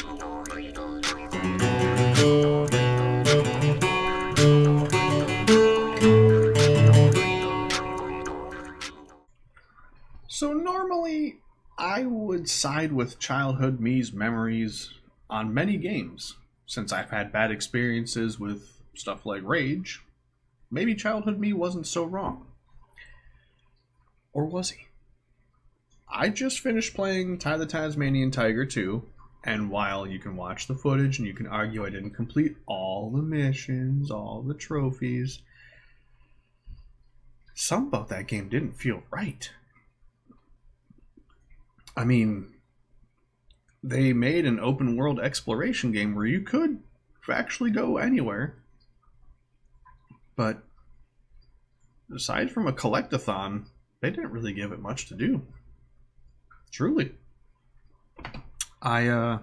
So normally, I would side with childhood me's memories on many games. Since I've had bad experiences with stuff like Rage, maybe childhood me wasn't so wrong. Or was he? I just finished playing Ty the Tasmanian Tiger 2, and while you can watch the footage and you can argue I didn't complete all the missions, all the trophies, something about that game didn't feel right. I mean, they made an open world exploration game where you could actually go anywhere. But aside from a collectathon, they didn't really give it much to do. Truly. I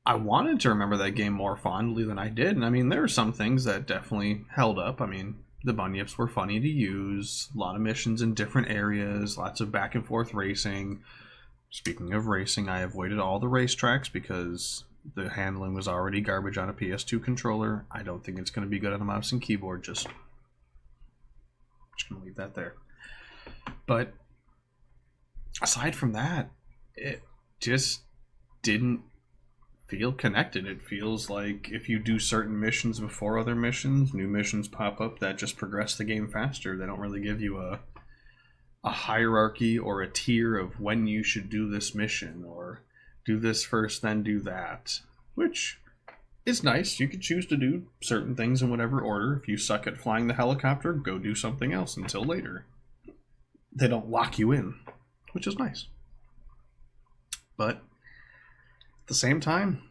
wanted to remember that game more fondly than I did, and I mean there are some things that definitely held up. I mean, the bunyips were funny to use, a lot of missions in different areas, lots of back and forth racing. Speaking of racing, I avoided all the racetracks because the handling was already garbage on a PS2 controller. I don't think it's going to be good on a mouse and keyboard. Just going to leave that there. But aside from that, it just didn't feel connected. It feels like if you do certain missions before other missions, new missions pop up that just progress the game faster. They don't really give you a hierarchy or a tier of when you should do this mission or do this first then do that, which is nice. You could choose to do certain things in whatever order. If you suck at flying the helicopter, go do something else until later. They don't lock you in, which is nice. But at the same time,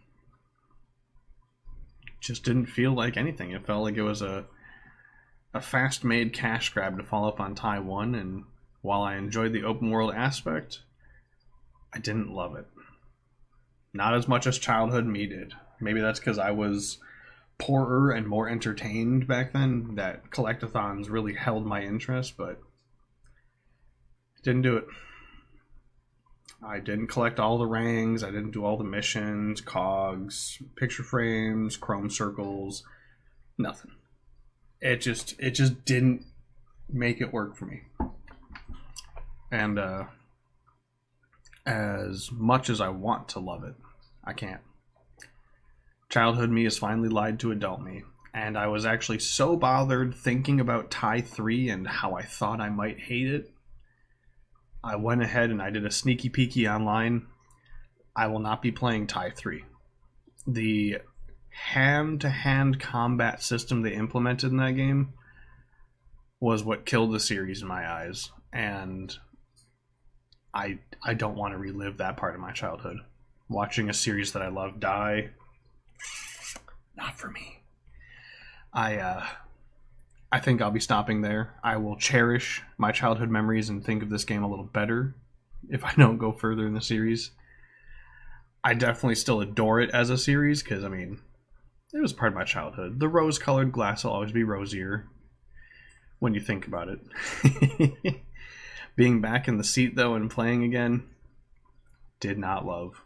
it just didn't feel like anything. It felt like it was a fast-made cash grab to follow up on Taiwan, and while I enjoyed the open world aspect, I didn't love it. Not as much as childhood me did. Maybe that's because I was poorer and more entertained back then, that collectathons really held my interest, but didn't do it. I didn't collect all the rings, I didn't do all the missions, cogs, picture frames, chrome circles, nothing. It just didn't make it work for me. And as much as I want to love it, I can't. Childhood me has finally lied to adult me, and I was actually so bothered thinking about Ty 3 and how I thought I might hate it. I went ahead and I did a sneaky peeky online. I will not be playing Ty 3. The hand-to-hand combat system they implemented in that game was what killed the series in my eyes, and I don't want to relive that part of my childhood. Watching a series that I love die, not for me. I think I'll be stopping there. I will cherish my childhood memories and think of this game a little better if I don't go further in the series. I definitely still adore it as a series because, I mean, it was part of my childhood. The rose-colored glass will always be rosier when you think about it. Being back in the seat, though, and playing again, did not love.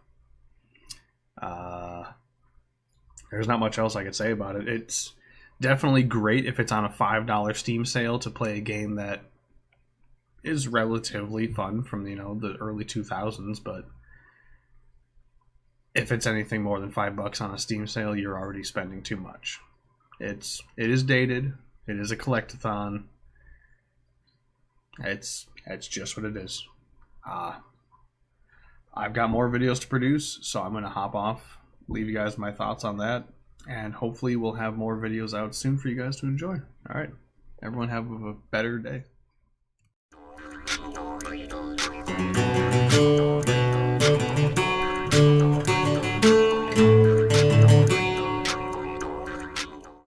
There's not much else I could say about it. It's definitely great if it's on a $5 Steam sale to play a game that is relatively fun from, the early 2000s, but if it's anything more than $5 on a Steam sale, you're already spending too much. It is dated. It is a collectathon. It's just what it is. I've got more videos to produce, so I'm going to hop off, leave you guys my thoughts on that, and hopefully we'll have more videos out soon for you guys to enjoy. All right. Everyone have a better day.